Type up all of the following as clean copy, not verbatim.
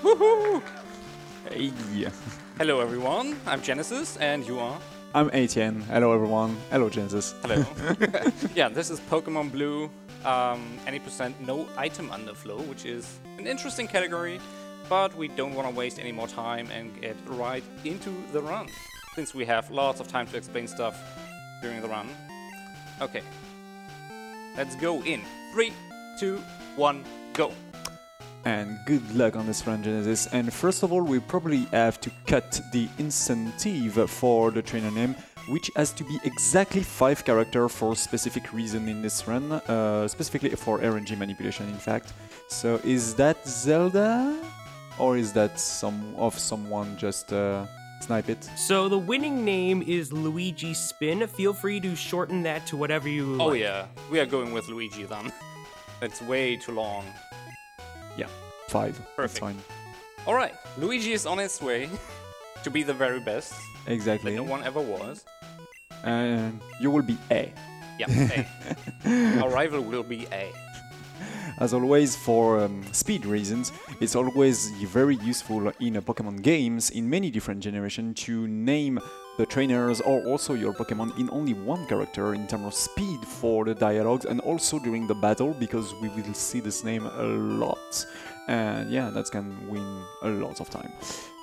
Woohoo! Hey. Hello everyone, I'm G3neziz and you are? I'm Etienne. Hello everyone. Hello G3neziz. Hello. Yeah, this is Pokemon Blue, any percent no item underflow, which is an interesting category, but we don't want to waste any more time and get right into the run, since we have lots of time to explain stuff during the run. Okay, let's go in 3, 2, 1, go. And good luck on this run, G3neziz. And first of all, we probably have to cut the incentive for the trainer name, which has to be exactly 5 characters for a specific reason in this run, specifically for RNG manipulation, in fact. So is that Zelda? Or is that someone just snipe it? So the winning name is Luigi Spin. Feel free to shorten that to whatever you like. Oh yeah, we are going with Luigi then. That's way too long. Yeah, 5. Perfect. That's fine. Alright, Luigi is on his way to be the very best. Exactly. That no one ever was. And you will be A. Yeah, A. Our rival will be A. As always, for speed reasons, it's always very useful in Pokemon games in many different generations to name the trainers or also your Pokemon in only one character in terms of speed for the dialogues and also during the battle, because we will see this name a lot. And yeah, that can win a lot of time.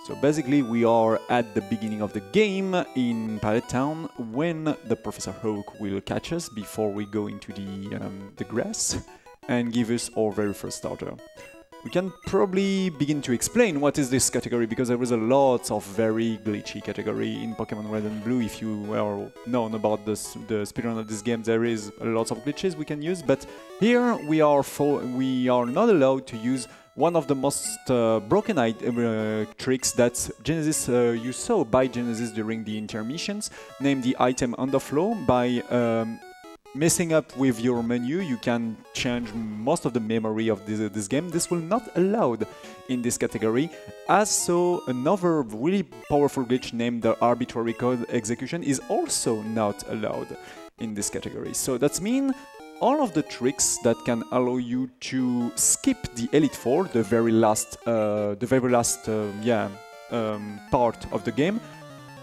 So basically we are at the beginning of the game in Pallet Town when the Professor Oak will catch us before we go into the grass and give us our very first starter. We can probably begin to explain what is this category, because there is a lot of very glitchy category in Pokemon Red and Blue. If you are known about the speedrun of this game, there is a lot of glitches we can use, but here we are not allowed to use one of the most broken tricks that G3neziz you saw by G3neziz during the intermissions, named the item Underflow. By messing up with your menu, you can change most of the memory of this game. This will not allowed in this category. As so, another really powerful glitch named the arbitrary code execution is also not allowed in this category. So that means all of the tricks that can allow you to skip the Elite Four, the very last part of the game,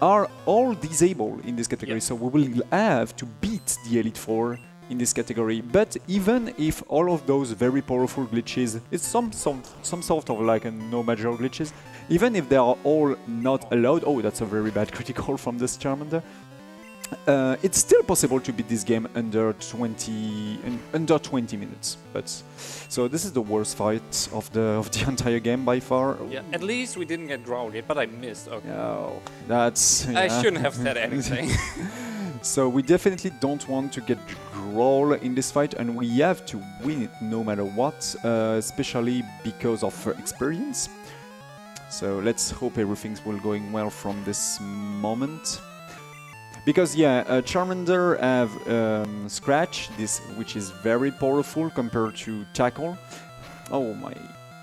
are all disabled in this category. Yep. So we will have to beat the Elite Four in this category. But even if all of those very powerful glitches, it's some sort of like a no major glitches, even if they are all not allowed, oh, that's a very bad critical from this Charmander. It's still possible to beat this game under 20 minutes. But so this is the worst fight of the entire game by far. Yeah, at least we didn't get growled yet, but I missed. Okay. No, that's. Yeah. I shouldn't have said anything. So we definitely don't want to get growl in this fight, and we have to win it no matter what, especially because of experience. So let's hope everything's will going well from this moment. Because yeah, Charmander have Scratch, which is very powerful compared to Tackle. Oh my...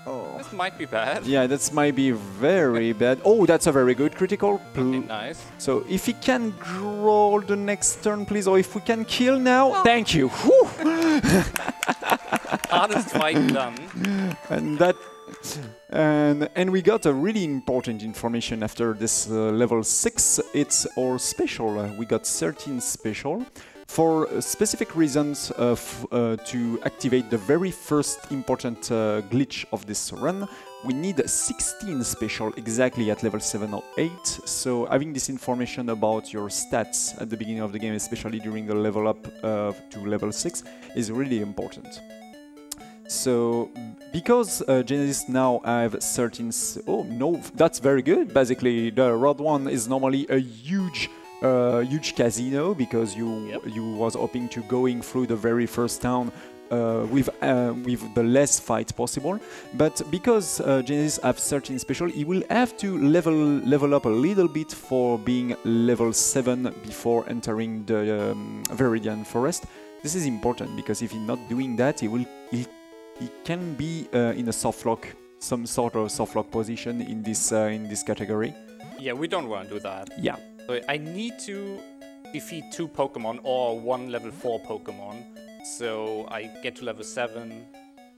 Oh. This might be bad. Yeah, that might be very bad. Oh, that's a very good critical. Okay, nice. So if he can growl the next turn, please, or if we can kill now. Oh. Thank you. Hardest fight done. And we got a really important information after this level 6. It's our special. We got 13 special. For specific reasons to activate the very first important glitch of this run, we need 16 special exactly at level 7 or 8. So having this information about your stats at the beginning of the game, especially during the level up to level 6, is really important. So, because G3neziz now have 13... Oh, no, that's very good. Basically, the Road 1 is normally a huge casino, because you was hoping to going through the very first town with the less fight possible. But because G3neziz have 13 special, he will have to level up a little bit for being level 7 before entering the Viridian Forest. This is important, because if he's not doing that, he can be in a soft lock, some sort of soft lock position in this category. Yeah, we don't want to do that. Yeah. So I need to defeat 2 Pokemon or 1 level 4 Pokemon. So I get to level 7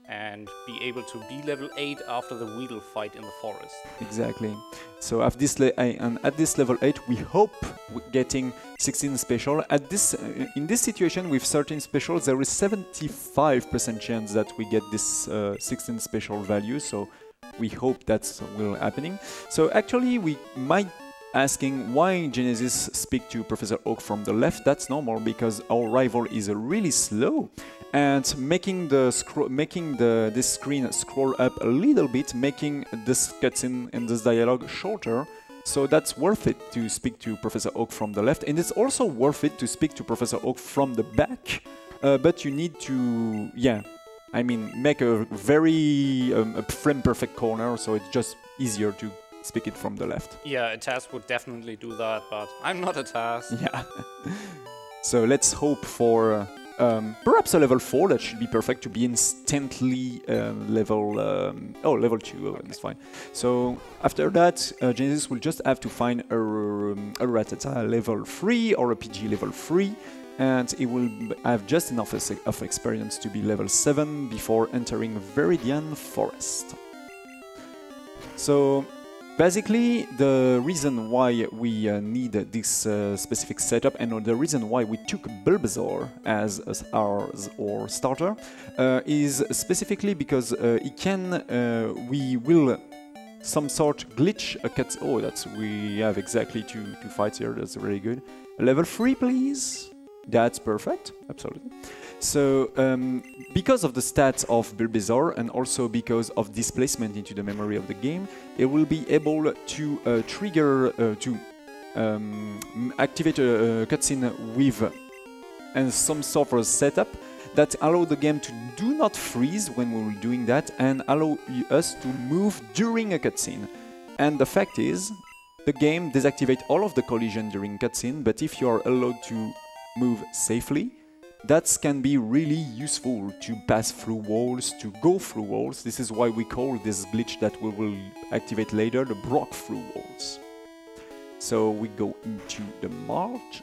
and be able to be level 8 after the Weedle fight in the forest. Exactly. So at this level 8, we hope getting 16 special. At this in this situation with 13 specials, there is 75% chance that we get this 16 special value. So we hope that's will happening. So actually, we might asking why G3neziz speak to Professor Oak from the left. That's normal because our rival is really slow, and making this screen scroll up a little bit, making this cutscene and this dialogue shorter. So that's worth it to speak to Professor Oak from the left, and it's also worth it to speak to Professor Oak from the back. But you need to, yeah, I mean, make a very frame perfect corner, so it's just easier to speak it from the left. Yeah, a task would definitely do that, but I'm not a task. Yeah. So let's hope for perhaps a level 4. That should be perfect to be instantly level 2. Okay. That's fine. So after that, G3neziz will just have to find a Rattata level 3 or a PG level 3, and he will have just enough of experience to be level 7 before entering Viridian Forest. So basically, the reason why we need this specific setup, and the reason why we took Bulbasaur as our starter, is specifically because we will some sort glitch a cat. Oh, we have exactly two fights here. That's really good. Level 3, please. That's perfect. Absolutely. So, because of the stats of Bulbasaur and also because of displacement into the memory of the game, it will be able to activate a cutscene with some sort of setup that allow the game to do not freeze when we were doing that and allow us to move during a cutscene. And the fact is, the game deactivates all of the collision during cutscene, but if you are allowed to move safely, that can be really useful to pass through walls, to go through walls. This is why we call this glitch that we will activate later the Brock through walls. So we go into the mart,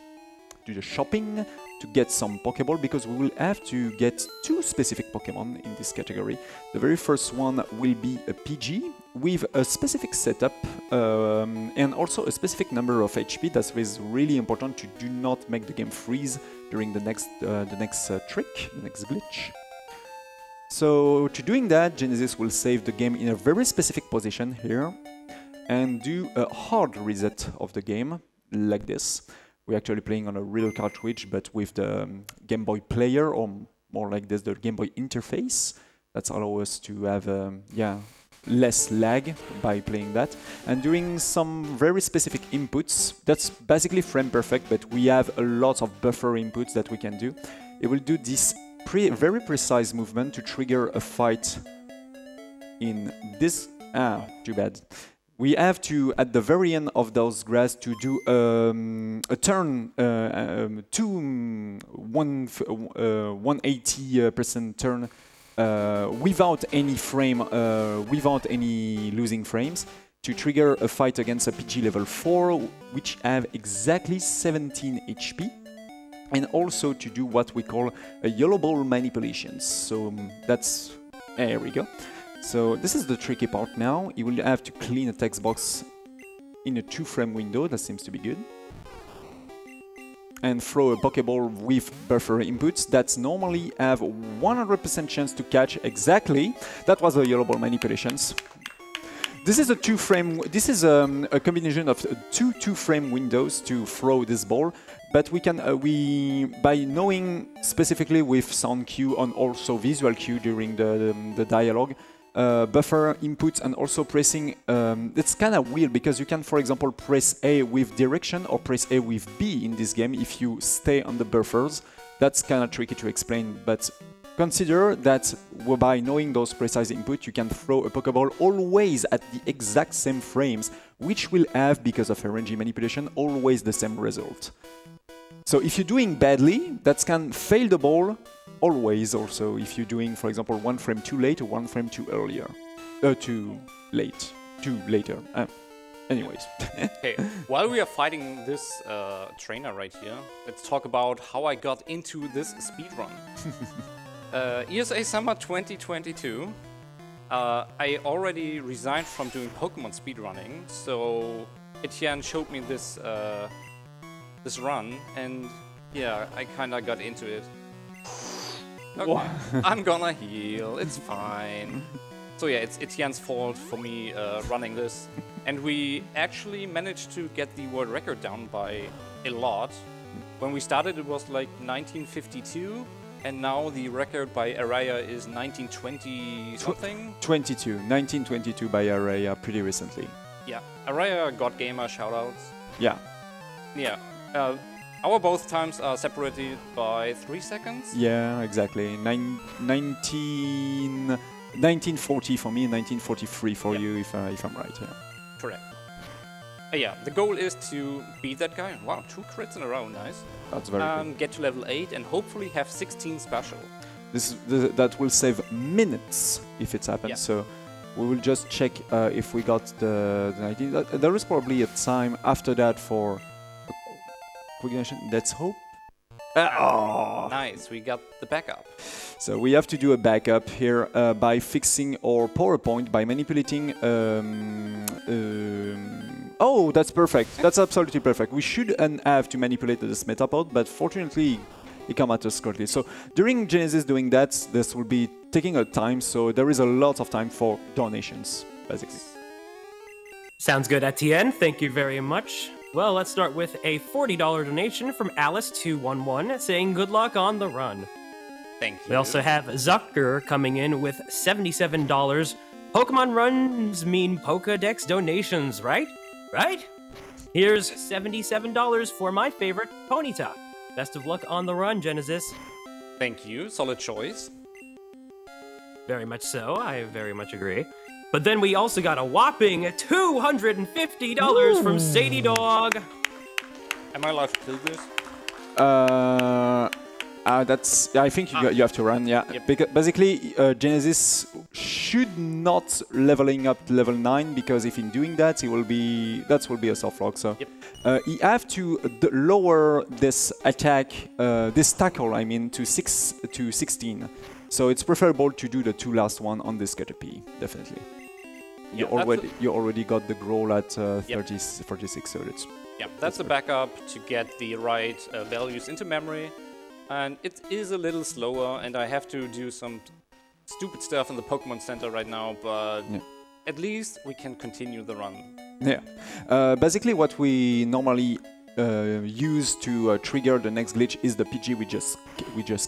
to the shopping, to get some Pokeball, because we will have to get 2 specific Pokemon in this category. The very first one will be a PG with a specific setup and also a specific number of HP. That is really important to do not make the game freeze during the next trick, the next glitch. So to doing that, G3neziz will save the game in a very specific position here and do a hard reset of the game like this. We're actually playing on a real cartridge, but with the Game Boy player, or more like this, the Game Boy interface. That allows us to have less lag by playing that. And doing some very specific inputs, that's basically frame perfect, but we have a lot of buffer inputs that we can do. It will do this very precise movement to trigger a fight in this... too bad. We have to, at the very end of those grass, to do a turn, 180% turn without any frame, without any losing frames, to trigger a fight against a PG level 4, which have exactly 17 HP, and also to do what we call a yellow ball manipulations. So that's, there we go. So this is the tricky part now. You will have to clean a text box in a 2-frame window. That seems to be good. And throw a Pokeball with buffer inputs that normally have 100% chance to catch exactly. That was the yellow ball manipulations. This is a 2-frame. This is a combination of two frame windows to throw this ball. But we can by knowing specifically with sound cue and also visual cue during the dialogue. Buffer inputs and also pressing, it's kind of weird because you can, for example, press A with direction or press A with B in this game if you stay on the buffers. That's kind of tricky to explain, but consider that by knowing those precise inputs, you can throw a Pokeball always at the exact same frames, which will have, because of RNG manipulation, always the same result. So if you're doing badly, that can fail the ball always. Also, if you're doing, for example, 1 frame too late or 1 frame too earlier, too later. Anyways. Okay, while we are fighting this trainer right here, let's talk about how I got into this speedrun. ESA Summer 2022. I already resigned from doing Pokemon speedrunning, so Etienne showed me this this run, and yeah, I kinda got into it. Okay, I'm gonna heal, it's fine. So yeah, it's Etienne's fault for me running this. And we actually managed to get the world record down by a lot. When we started it was like 1952, and now the record by Araya is 1920 something? 1922 by Araya pretty recently. Yeah, Araya God Gamer shoutouts. Yeah. Yeah. Our both times are separated by 3 seconds. Yeah, exactly. 1940 for me, 1943 for you, if I'm right. Yeah. Correct. Yeah, the goal is to beat that guy. Wow, 2 crits in a row, nice. That's very good. Get to level 8 and hopefully have 16 special. That will save minutes if it happens. Yeah. So we will just check if we got the 19. There is probably a time after that for a quick nation. Let's hope. Oh. Nice, we got the backup. So we have to do a backup here by fixing our PowerPoint by manipulating. Oh, that's perfect. That's absolutely perfect. We shouldn't have to manipulate this Metapod, but fortunately, it came at us correctly. So during Genesis doing that, this will be taking a time. So there is a lot of time for donations, basically. Sounds good, Etienne. Thank you very much. Well, let's start with a $40 donation from Alice211 saying good luck on the run. Thank you. We also have Zucker coming in with $77. Pokemon runs mean Pokedex donations, right? Right? Here's $77 for my favorite, Ponyta. Best of luck on the run, Genesis. Thank you, solid choice. Very much so, I very much agree. But then we also got a whopping $250 from Sadie Dog. Am I allowed to kill this? That's. I think you have to run. Yeah. Yep. Because basically, Genesis should not leveling up to level 9 because if in doing that, he will be. That will be a soft lock. So, he have to lower this attack, this tackle. I mean, to 16. So it's preferable to do the 2 last one on this Caterpie, definitely. You already got the Growl at 36, so it's... Yeah, that's a backup to get the right values into memory. And it is a little slower, and I have to do some stupid stuff in the Pokemon Center right now, but at least we can continue the run. Yeah. Basically, what we normally use to trigger the next glitch is the PG we just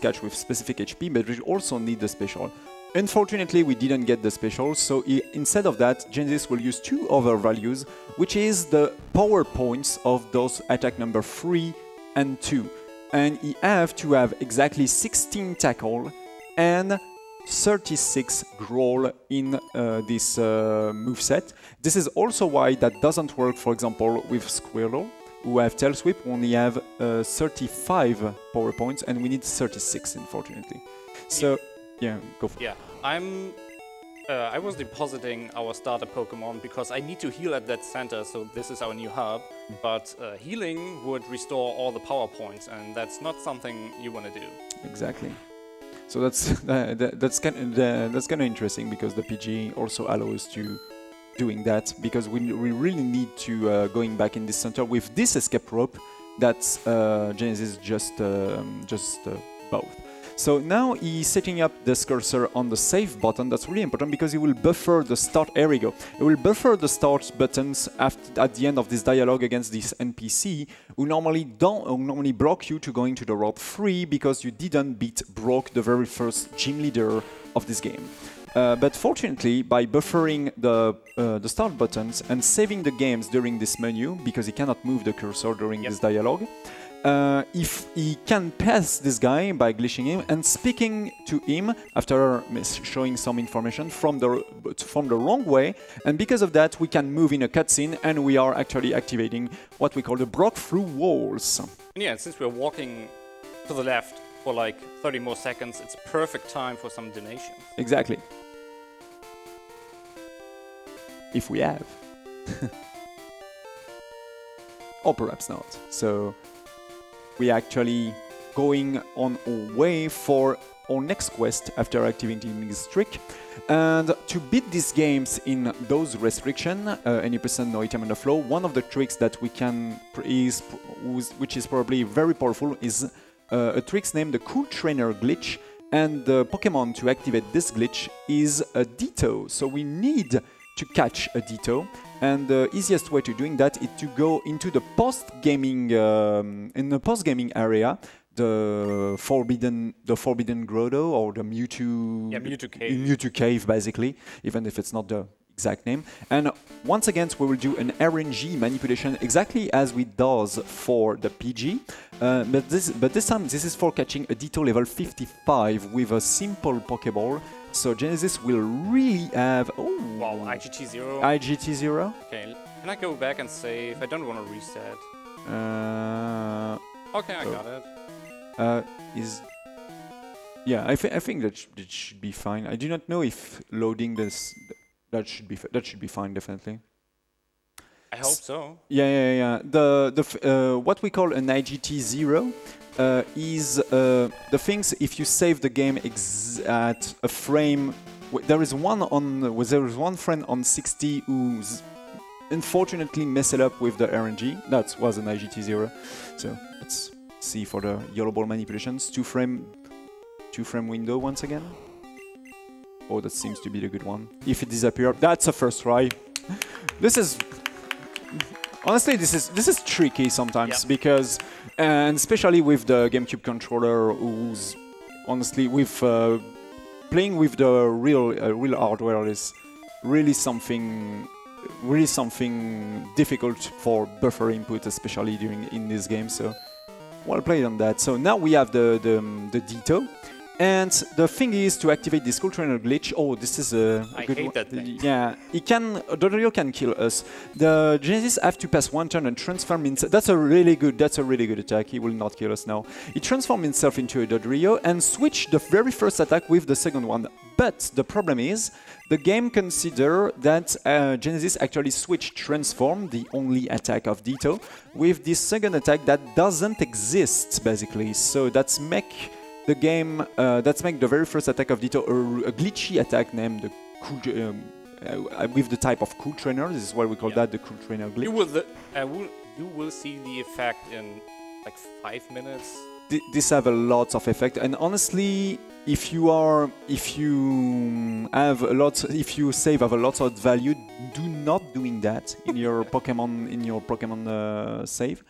catch with specific HP, but we also need the special. Unfortunately, we didn't get the special, so instead of that, Genesis will use 2 other values, which is the power points of those attack number 3 and 2. And he have to have exactly 16 tackle and 36 growl in this moveset. This is also why that doesn't work, for example, with Squirtle, who have Tail Sweep, only have 35 power points, and we need 36, unfortunately. So... Yeah, go for it. Yeah, I was depositing our starter Pokemon because I need to heal at that center, so this is our new hub. But healing would restore all the power points, and that's not something you want to do. Exactly. So that's kind of interesting because the PG also allows to doing that because we really need to going back in this center with this escape rope. That's Genesis just both. So now he's setting up this cursor on the save button. That's really important because he will buffer the start. Here we go. He will buffer the start buttons at the end of this dialogue against this NPC who normally block you to going to the route 3 because you didn't beat Brock, the very first gym leader of this game. But fortunately, by buffering the start buttons and saving the games during this menu, because he cannot move the cursor during this dialogue, if he can pass this guy by glitching him and speaking to him after showing some information from the wrong way, and because of that we can move in a cutscene and we are actually activating what we call the Brock through walls. Yeah, and since we're walking to the left for like 30 more seconds, it's perfect time for some donation. Exactly. If we have. Or perhaps not. So we actually going on our way for our next quest after activating this trick. And to beat these games in those restrictions, any percent no item underflow, one of the tricks that we can which is probably very powerful, is a trick named the Cool Trainer glitch. And the Pokemon to activate this glitch is a Ditto. So we need to catch a Ditto, and the easiest way to doing that is to go into the post-gaming area, the forbidden grotto, or the Mewtwo cave, basically, even if it's not the exact name. And once again, we will do an RNG manipulation exactly as we does for the PG, but this time this is for catching a Ditto level 55 with a simple Pokeball. So G3neziz will really have... Oh, wow, IGT 0. IGT 0. Okay, can I go back and save? I don't want to reset. Okay, I got it. Yeah, I think that should be fine. I do not know if loading this... That should be fine, definitely. I hope so. Yeah. What we call an IGT 0 is the things if you save the game at a frame. There is one friend on 60 who's unfortunately messed up with the RNG. That was an IGT 0. So let's see for the yellow ball manipulations. Two frame window once again. Oh, that seems to be the good one. If it disappears, that's a first try. This is honestly, this is tricky sometimes, because, and especially with the GameCube controller, who's honestly with playing with the real hardware is really something difficult for buffer input, especially in this game. So well played on that. So now we have the Ditto. And the thing is to activate this Cool Trainer glitch. Oh, this is a good one. I hate that thing. Yeah, Dodrio can kill us. The G3neziz have to pass one turn and transform himself. That's a really good attack. He will not kill us now. He transforms himself into a Dodrio and switch the very first attack with the second one. But the problem is, the game consider that G3neziz actually switched Transform, the only attack of Ditto, with this second attack that doesn't exist, basically. So that's make the game, make the very first attack of Ditto a glitchy attack named the with the type of Cool Trainer. This is why we call that the Cool Trainer glitch. You will see the effect in like 5 minutes. This have a lot of effect, and honestly, if you save a lot of value, do not doing that in your Pokemon save.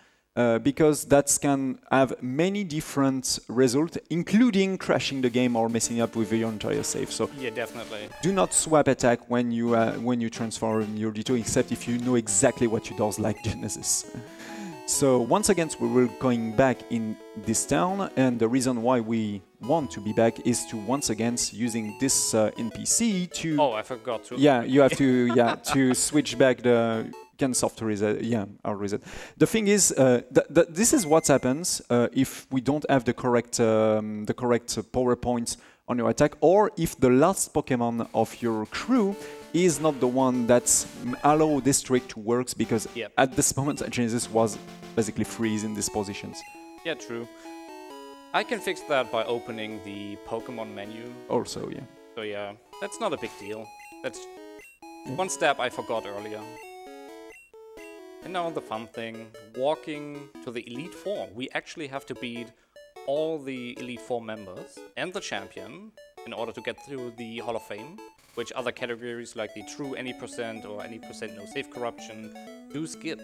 Because that can have many different results, including crashing the game or messing up with your entire save. So yeah, definitely. Do not swap attack when you transform your Ditto, except if you know exactly what you does, like G3neziz. So once again, we will going back in this town, and the reason why we want to be back is to once again using this NPC to. Oh, I forgot to. Yeah, you have to to switch back the. Can soft reset, I'll reset. The thing is, this is what happens if we don't have the correct power points on your attack, or if the last Pokemon of your crew is not the one that's allow this trick to work, because at this moment G3neziz was basically freeze in these positions. Yeah, true. I can fix that by opening the Pokemon menu. Also, yeah. So yeah, that's not a big deal. That's one step I forgot earlier. And now the fun thing, walking to the Elite Four. We actually have to beat all the Elite Four members and the champion in order to get through the Hall of Fame, which other categories like the true any percent or any percent no save corruption do skip.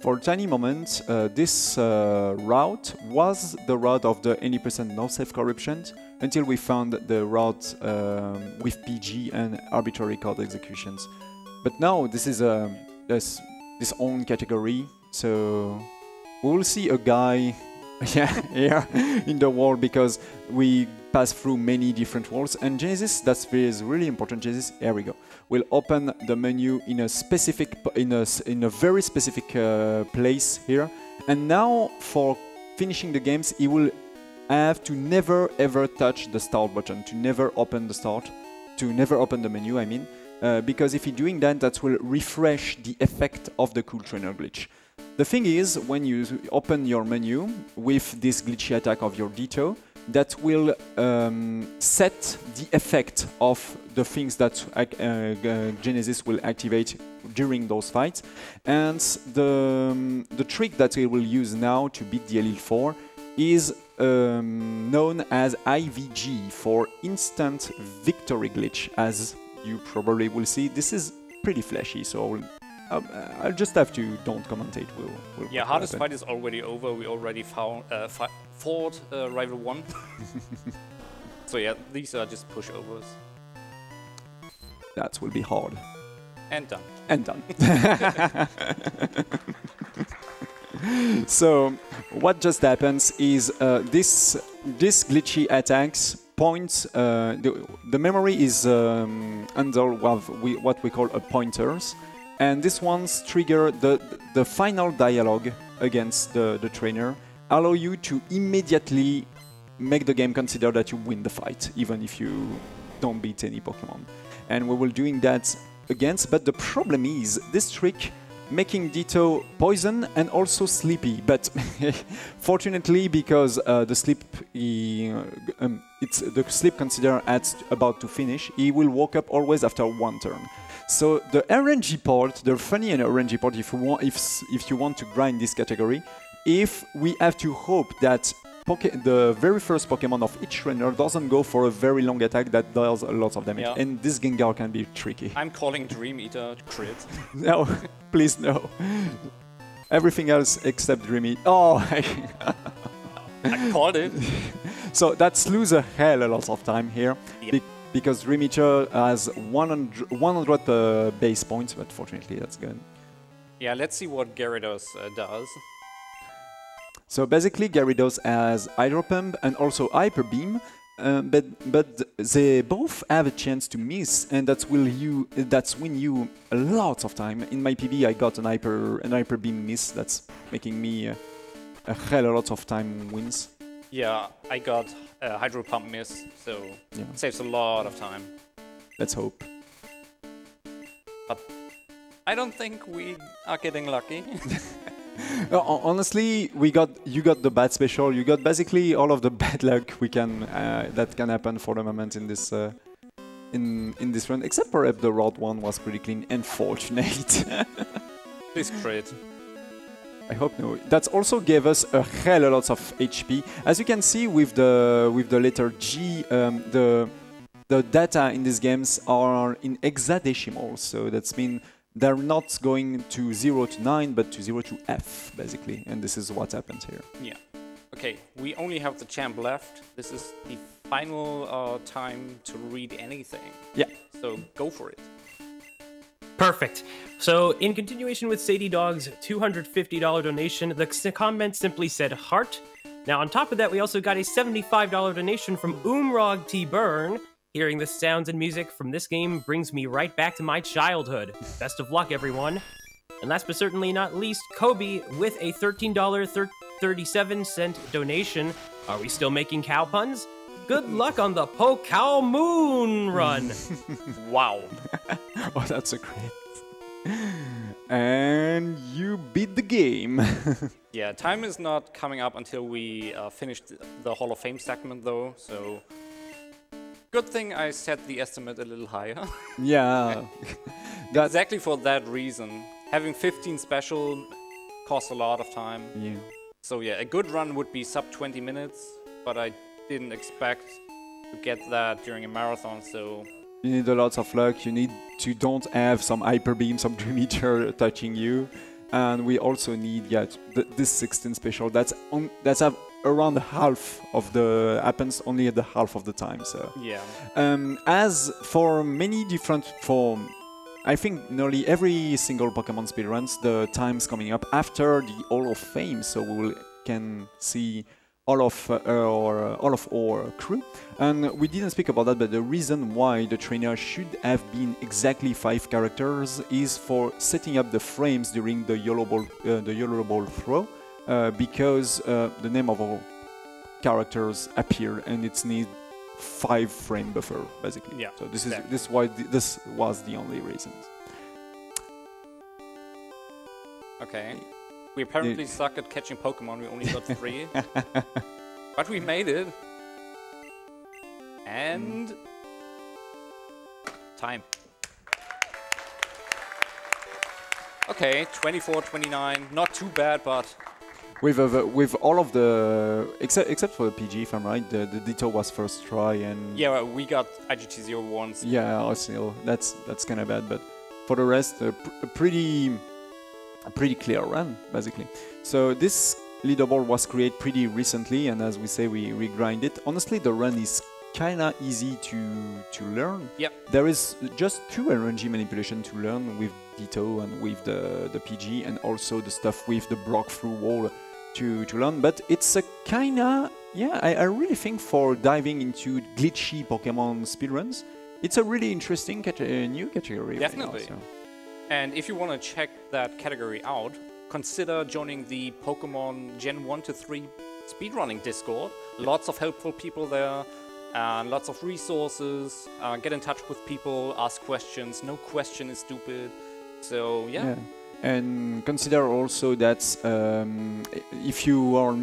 For a tiny moment, this route was the route of the any percent no save corruption, until we found the route with PG and arbitrary card executions. But now this is this own category, so we will see a guy in the world, because we pass through many different worlds, and G3neziz, that is really important. G3neziz, here we go, will open the menu in a specific in a very specific place here, and now for finishing the games he will have to never ever touch the start button, to never open the menu, I mean. Because if you're doing that, that will refresh the effect of the Cool Trainer glitch. The thing is, when you open your menu with this glitchy attack of your Ditto, that will set the effect of the things that G3neziz will activate during those fights. And the trick that we will use now to beat the Elite 4 is known as IVG, for Instant Victory Glitch. As you probably will see, this is pretty flashy, so I'll just have to don't commentate. We'll yeah, hardest fight is already over. We already fought Rival 1. So yeah, these are just pushovers. That will be hard. And done. And done. So what just happens is this glitchy attacks points. The memory is under what we call a pointers. And this ones trigger the final dialogue against the trainer, allow you to immediately make the game consider that you win the fight, even if you don't beat any Pokemon. And we will doing that against, but the problem is this trick making Ditto poison and also sleepy, but fortunately, because the sleep it's the sleep considered at about to finish, he will wake up always after one turn. So the RNG part, the funny and RNG part, if you want to grind this category, if we have to hope that the very first Pokemon of each trainer doesn't go for a very long attack that does a lot of damage, and this Gengar can be tricky. I'm calling Dream Eater crit. No, please no. Everything else except Dream Eater. Oh, I called it. So that's lose a hell a lot of time here. Yep. Because Dream Eater has 100 base points, but fortunately that's good. Yeah, let's see what Gyarados does. So basically Gyarados has Hydro Pump and also Hyper Beam, but they both have a chance to miss, and that's win you a lot of time. In my PB I got an Hyper Beam miss, that's making me a hell a lot of time wins. Yeah, I got a Hydro Pump miss, so it saves a lot of time. Let's hope. But I don't think we are getting lucky. Honestly, you got the bad special. You got basically all of the bad luck we can that can happen for the moment in this in this run, except perhaps the Rod one was pretty clean and fortunate. Please crit. I hope no. That also gave us a hell a lot of HP. As you can see with the letter G, the data in these games are in hexadecimal, so that's mean they're not going to 0 to 9, but to 0 to F, basically. And this is what happens here. Yeah. Okay, we only have the champ left. This is the final time to read anything. Yeah. So go for it. Perfect. So, in continuation with Sadie Dog's $250 donation, the comment simply said heart. Now, on top of that, we also got a $75 donation from Umrog T. Burn. Hearing the sounds and music from this game brings me right back to my childhood. Best of luck, everyone. And last but certainly not least, Kobe with a $13.37 donation. Are we still making cow puns? Good luck on the Po-Cow Moon run. Wow. Oh, that's a great. And you beat the game. Yeah, time is not coming up until we finish the Hall of Fame segment, though, so good thing I set the estimate a little higher. Yeah. Exactly for that reason. Having 15 special costs a lot of time. Yeah. So yeah, a good run would be sub 20 minutes, but I didn't expect to get that during a marathon, so you need a lot of luck. You need to don't have some Hyper Beam, some Dream Eater touching you, and we also need this 16 special. That's have around half of the happens only at the half of the time. So yeah. As for many different I think nearly every single Pokemon speedruns, the time's coming up after the Hall of Fame, so we can see all of our crew. And we didn't speak about that, but the reason why the trainer should have been exactly 5 characters is for setting up the frames during the yellow ball throw, because the name of our characters appear and it's need 5 frame buffer basically. Yeah. So this was the only reason. Okay. We apparently suck at catching Pokemon. We only got 3. But we made it. And... time. Okay, 24, 29. Not too bad, but... With all of the... Except for the PG, if I'm right, the Ditto was first try and... Yeah, well, we got IGT0 once. Yeah, still, that's kind of bad, but for the rest, a pretty clear run, basically. So this leaderboard was created pretty recently, and as we say, we grind it. Honestly, the run is kind of easy to learn. Yep. There is just 2 RNG manipulation to learn with Ditto and with the PG, and also the stuff with the block through wall to learn. But it's a kind of, yeah, I really think for diving into glitchy Pokemon speedruns, it's a really interesting new category. Definitely. Right now, so. And if you want to check that category out, consider joining the Pokemon Gen 1 to 3 speedrunning Discord. Lots of helpful people there, and lots of resources. Get in touch with people, ask questions. No question is stupid. So, yeah. And consider also that if you are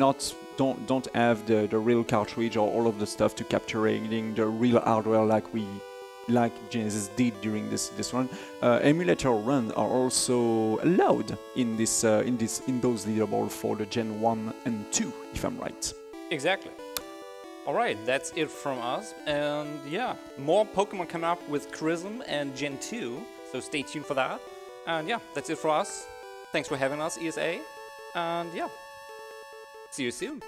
don't have the real cartridge or all of the stuff to capturing the real hardware like G3neziz did during this run, emulator runs are also allowed in those leaderboards for the Gen 1 and 2, if I'm right. Exactly. Alright, that's it from us. And yeah, more Pokemon come up with Chrism and Gen 2, so stay tuned for that. And yeah, that's it for us. Thanks for having us, ESA. And yeah, see you soon.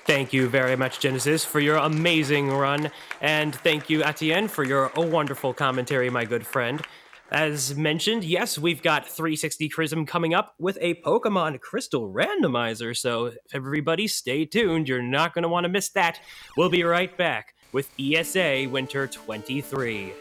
Thank you very much, G3neziz, for your amazing run. And thank you, Etienne, for your wonderful commentary, my good friend. As mentioned, yes, we've got 360 Chrism coming up with a Pokemon Crystal Randomizer, so everybody stay tuned. You're not going to want to miss that. We'll be right back with ESA Winter 23.